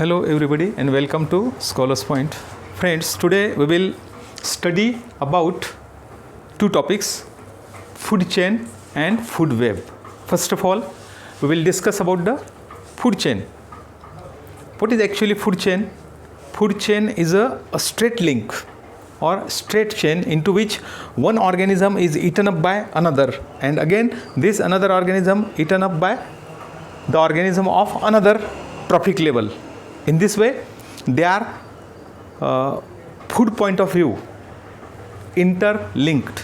Hello everybody and welcome to Scholars Point. Friends, today we will study about two topics, food chain and food web. First of all, we will discuss about the food chain. What is actually food chain? Food chain is a straight link or straight chain into which one organism is eaten up by another, and again this another organism eaten up by the organism of another trophic level. In this way, they are food point of view interlinked,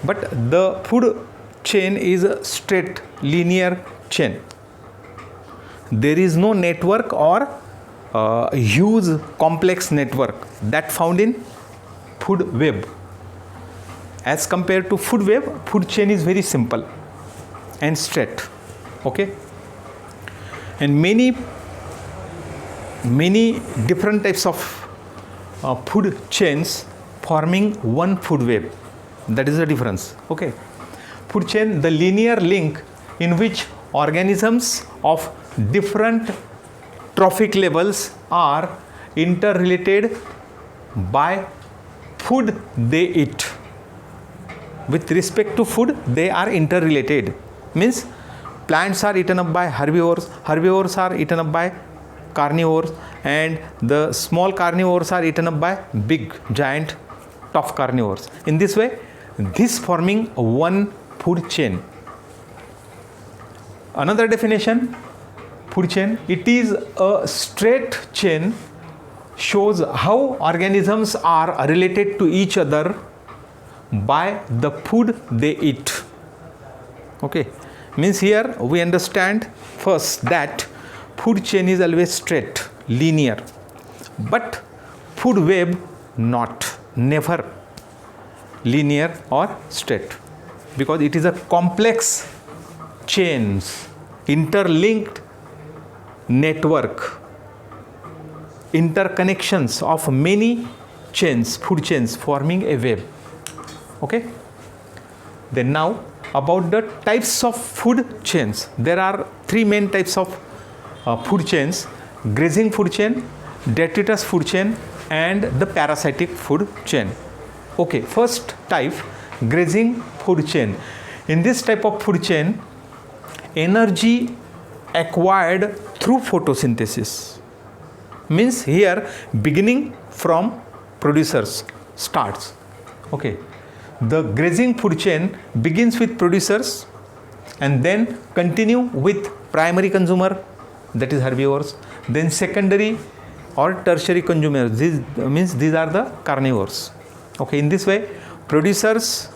but the food chain is a straight linear chain. There is no network or huge complex network that found in food web. As compared to food web, food chain is very simple and straight. Okay, and many different types of food chains forming one food web. That is the difference. Okay, food chain, the linear link in which organisms of different trophic levels are interrelated by food they eat. With respect to food, they are interrelated. Means plants are eaten up by herbivores, herbivores are eaten up by carnivores, and the small carnivores are eaten up by big giant tough carnivores. In this way, this forming one food chain. Another definition, food chain, it is a straight chain, shows how organisms are related to each other by the food they eat. Okay, means here we understand first that food chain is always straight, linear, but food web not, never linear or straight, because it is a complex chains, interlinked network, interconnections of many chains, food chains forming a web. Okay, then now about the types of food chains. There are three main types of food chains: grazing food chain, detritus food chain, and the parasitic food chain. Okay, first type, grazing food chain. In this type of food chain, energy acquired through photosynthesis, means here beginning from producers starts. Okay, the grazing food chain begins with producers and then continue with primary consumer, that is herbivores, then secondary or tertiary consumers, these are the carnivores. Okay, in this way producers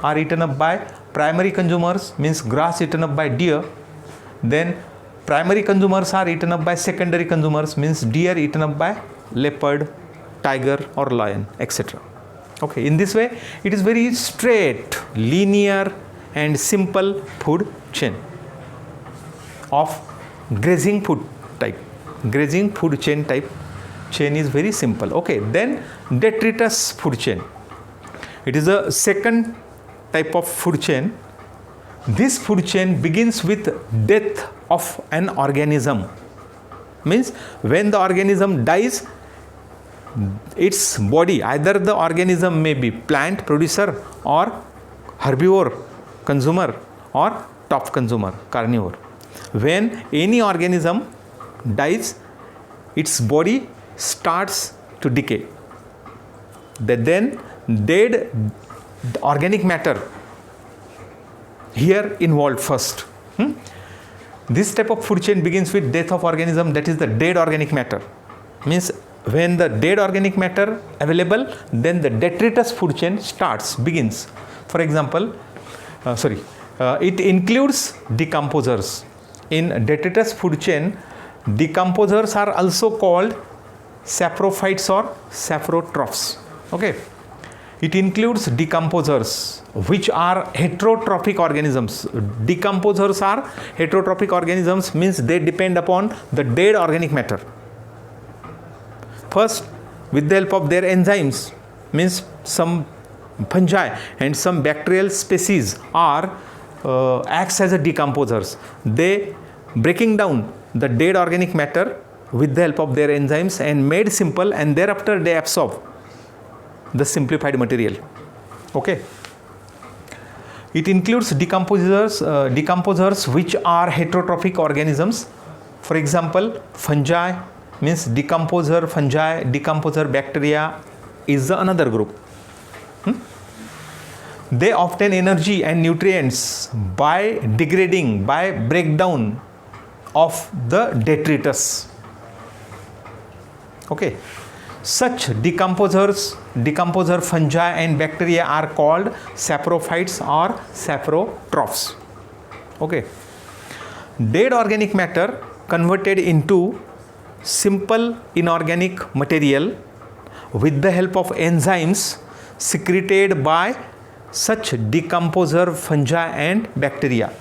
are eaten up by primary consumers, means grass eaten up by deer, then primary consumers are eaten up by secondary consumers, means deer eaten up by leopard, tiger or lion, etc. Okay, in this way it is very straight, linear and simple food chain of grazing food type. Grazing food chain type chain is very simple. Okay, then detritus food chain. It is a second type of food chain. This food chain begins with death of an organism, means when the organism dies, its body, either the organism may be plant producer or herbivore consumer or top consumer carnivore. When any organism dies, its body starts to decay. Then dead organic matter here involved first. This type of food chain begins with death of organism, that is the dead organic matter. Means when the dead organic matter available, then the detritus food chain begins. For example, it includes decomposers. In detritus food chain, decomposers are also called saprophytes or saprotrophs. Okay, it includes decomposers, which are heterotrophic organisms. Decomposers are heterotrophic organisms, means they depend upon the dead organic matter. First, with the help of their enzymes, means some fungi and some bacterial species are acts as a decomposers. They breaking down the dead organic matter with the help of their enzymes and made simple, and thereafter they absorb the simplified material. Okay. It includes decomposers which are heterotrophic organisms. For example, fungi means decomposer fungi, decomposer bacteria is the another group. They obtain energy and nutrients by degrading, by breakdown of the detritus. Okay. Such decomposer fungi and bacteria are called saprophytes or saprotrophs. Okay. Dead organic matter converted into simple inorganic material with the help of enzymes secreted by such decomposer fungi and bacteria.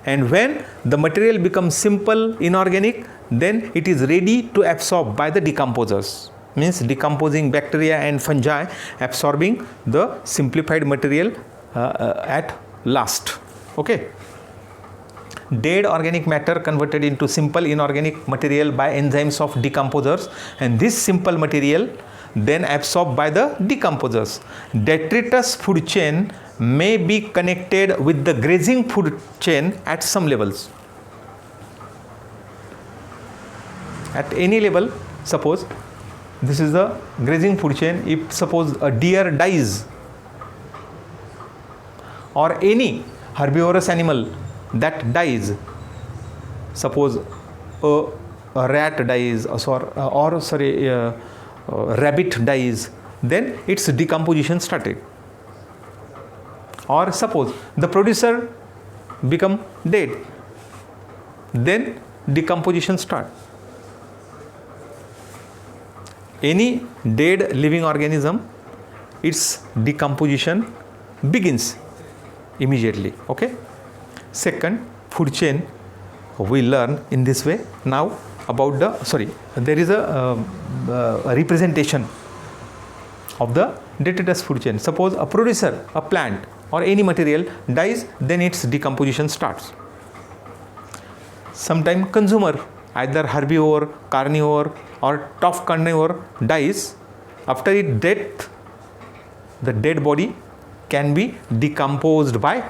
And when the material becomes simple inorganic, then it is ready to absorb by the decomposers. Means decomposing bacteria and fungi absorbing the simplified material at last. Okay. Dead organic matter converted into simple inorganic material by enzymes of decomposers, and this simple material then absorbed by the decomposers. Detritus food chain may be connected with the grazing food chain at some levels. At any level, suppose this is the grazing food chain. If suppose a deer dies or any herbivorous animal that dies, suppose a rat dies or rabbit dies, then its decomposition started. Or suppose the producer become dead, then decomposition start. Any dead living organism, its decomposition begins immediately. Okay. Second, food chain we learn in this way. Now about there is a representation of the detritus food chain. Suppose a producer, a plant or any material dies, then its decomposition starts. Sometime consumer, either herbivore, carnivore or tough carnivore dies. After its death, the dead body can be decomposed by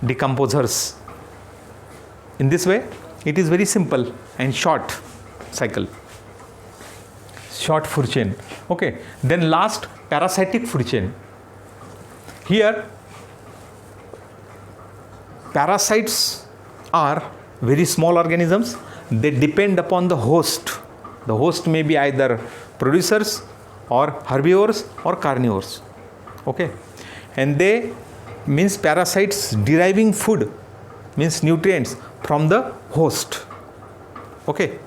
decomposers. In this way, it is very simple and short cycle, short food chain. Okay. Then last, parasitic food chain. Here, parasites are very small organisms. They depend upon the host. The host may be either producers or herbivores or carnivores. Okay. And they means parasites deriving food, means nutrients from the host. Okay.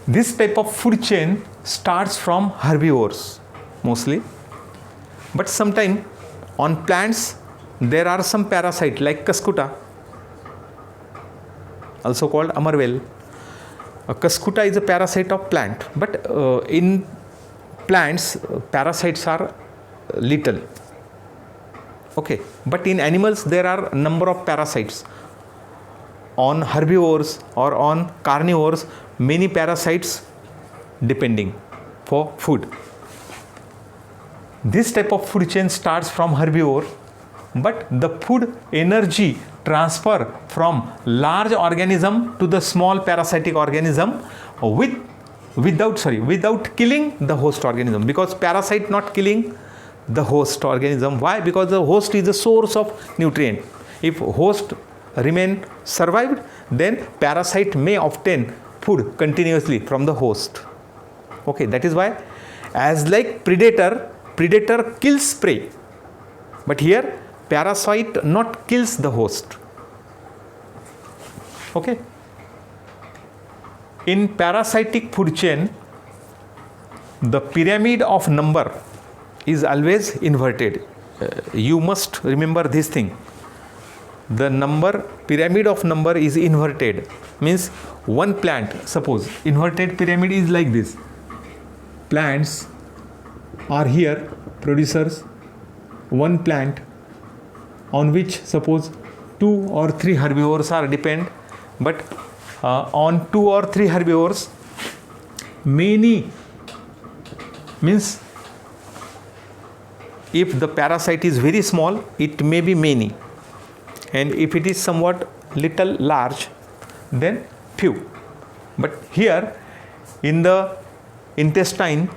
This type of food chain starts from herbivores mostly, but sometimes on plants there are some parasites like Cuscuta, also called Amarvel. Cuscuta is a parasite of plant, but in plants parasites are little. Okay, but in animals there are a number of parasites. On herbivores or on carnivores, many parasites depending for food. This type of food chain starts from herbivore, but the food energy transfer from large organism to the small parasitic organism without killing the host organism, because parasite not killing the host organism. Why? Because the host is the source of nutrient. If host remain survived, then parasite may obtain food continuously from the host. Okay, that is why, as like predator kills prey, but here parasite not kills the host. Okay. In parasitic food chain, the pyramid of number is always inverted. You must remember this thing. The pyramid of number is inverted. Means one plant, suppose inverted pyramid is like this. Plants are here, producers, one plant on which suppose 2 or 3 herbivores are depend, but on 2 or 3 herbivores many means if the parasite is very small, it may be many, and if it is somewhat little large, then few. But here in the intestine,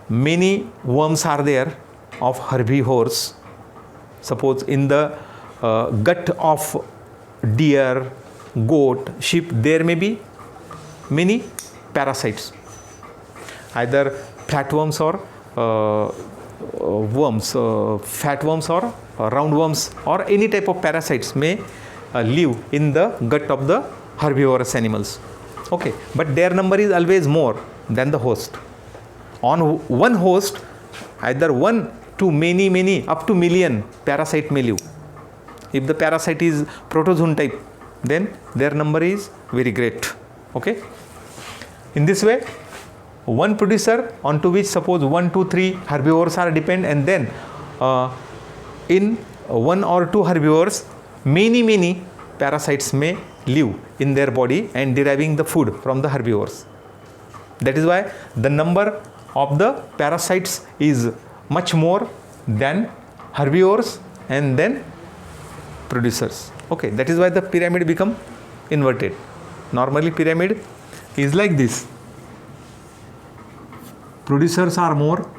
many worms are there of herbivores. Suppose in the gut of deer, goat, sheep, there may be many parasites, either flatworms or worms, fatworms or roundworms, or any type of parasites may live in the gut of the herbivorous animals. Okay, but their number is always more than the host. On one host, either one to many up to million parasite may live. If the parasite is protozoan type, then their number is very great. Okay, in this way, one producer onto which suppose 1, 2, 3 herbivores are depend, and then in 1 or 2 herbivores, many parasites may live in their body and deriving the food from the herbivores. That is why the number of the parasites is much more than herbivores and then producers. Okay, that is why the pyramid become inverted. Normally pyramid is like this. Producers are more,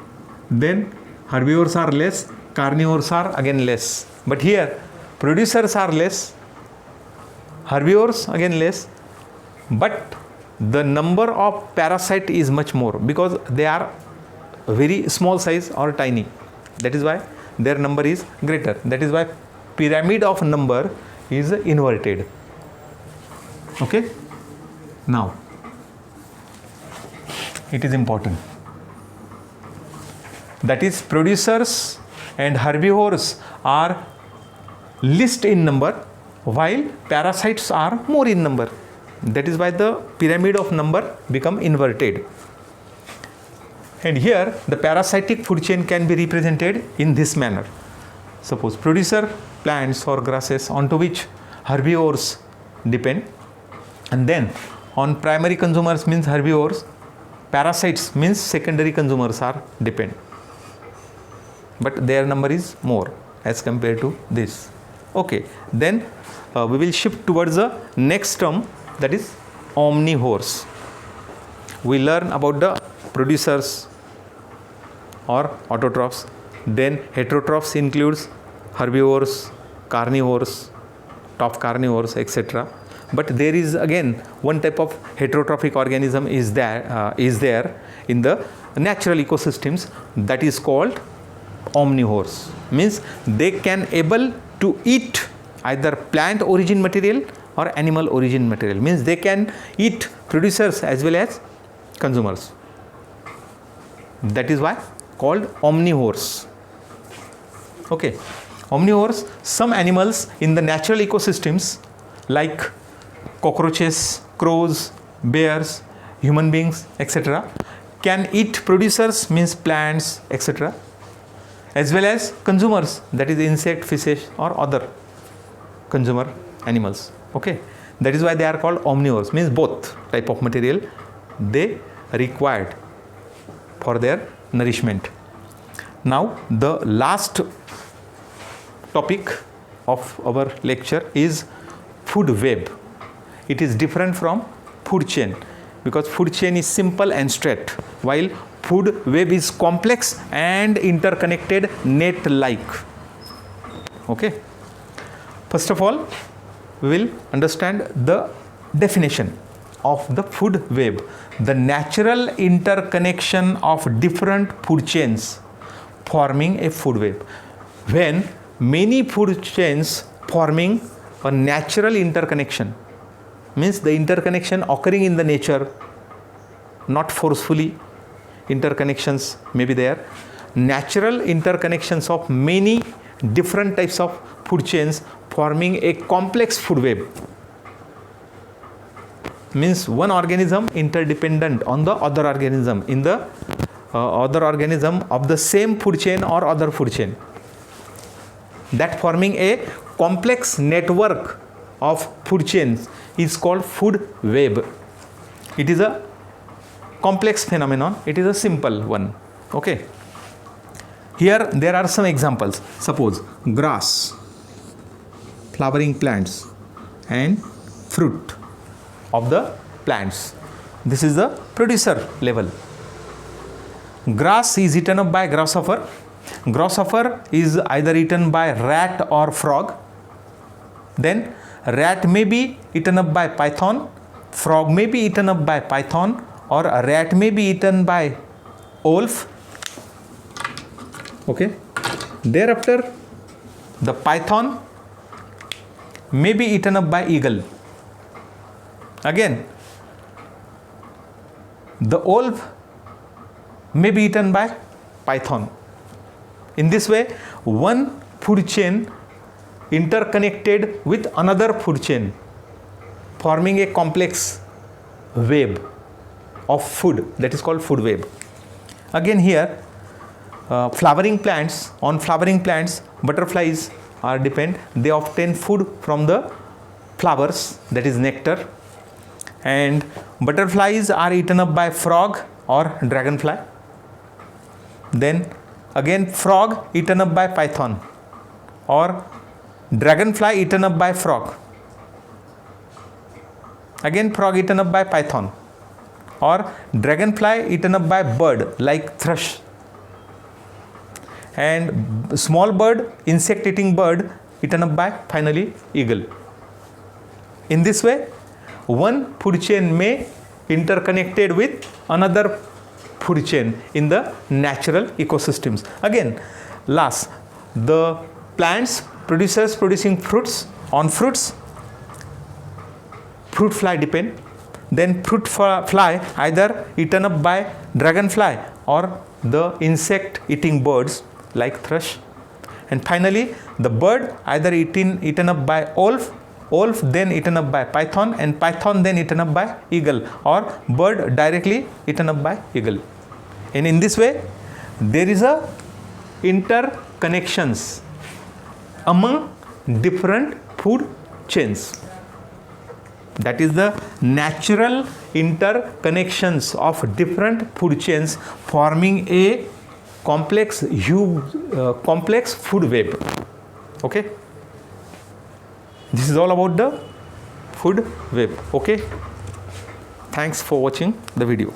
then herbivores are less, carnivores are again less. But here producers are less, herbivores again less, but the number of parasite is much more because they are very small size or tiny. That is why their number is greater. That is why pyramid of number is inverted. Okay, now it is important. That is, producers and herbivores are least in number while parasites are more in number. That is why the pyramid of number become inverted. And here the parasitic food chain can be represented in this manner. Suppose producer plants or grasses onto which herbivores depend, and then on primary consumers means herbivores, parasites means secondary consumers are depend. But their number is more as compared to this. Okay, then we will shift towards the next term, that is omnivores. We learn about the producers or autotrophs. Then heterotrophs includes herbivores, carnivores, top carnivores, etc. But there is again one type of heterotrophic organism is there in the natural ecosystems, that is called omnivores. Means they can able to eat either plant origin material or animal origin material. Means they can eat producers as well as consumers. That is why called omnivores. Okay, omnivores, some animals in the natural ecosystems like cockroaches, crows, bears, human beings, etc. can eat producers means plants, etc. as well as consumers, that is insect, fishes or other consumer animals. Okay, that is why they are called omnivores, means both type of material they required for their nourishment. Now the last topic of our lecture is food web. It is different from food chain because food chain is simple and straight, while food web is complex and interconnected net-like. Okay, first of all we will understand the definition of the food web, the natural interconnection of different food chains forming a food web. When many food chains forming a natural interconnection, means the interconnection occurring in the nature, not forcefully, interconnections may be there. Natural interconnections of many different types of food chains forming a complex food web. Means one organism interdependent on the other organism in the other organism of the same food chain or other food chain, that forming a complex network of food chains is called food web. It is a complex phenomenon, it is a simple one. Okay. Here there are some examples. Suppose grass, flowering plants and fruit of the plants. This is the producer level. Grass is eaten up by grasshopper. Grasshopper is either eaten by rat or frog. Then rat may be eaten up by python, frog may be eaten up by python, or a rat may be eaten by wolf. Okay. Thereafter, the python may be eaten up by eagle. Again, the wolf may be eaten by python. In this way, one food chain interconnected with another food chain, forming a complex web of food, that is called food web. Again here, flowering plants, on flowering plants, butterflies are depend. They obtain food from the flowers, that is nectar, and butterflies are eaten up by frog or dragonfly. Then again frog eaten up by python, or dragonfly eaten up by frog. Again frog eaten up by python, or dragonfly eaten up by bird like thrush, and small bird, insect eating bird eaten up by finally eagle. In this way, one food chain may interconnected with another food chain in the natural ecosystems. Again, last, the plants producers producing fruits, on fruits fruit fly depend. Then fruit fly either eaten up by dragonfly or the insect eating birds like thrush, and finally the bird either eaten up by wolf, wolf then eaten up by python, and python then eaten up by eagle, or bird directly eaten up by eagle. And in this way, there is a interconnections among different food chains. That is the natural interconnections of different food chains forming a complex food web. Okay. This is all about the food web. Okay. Thanks for watching the video.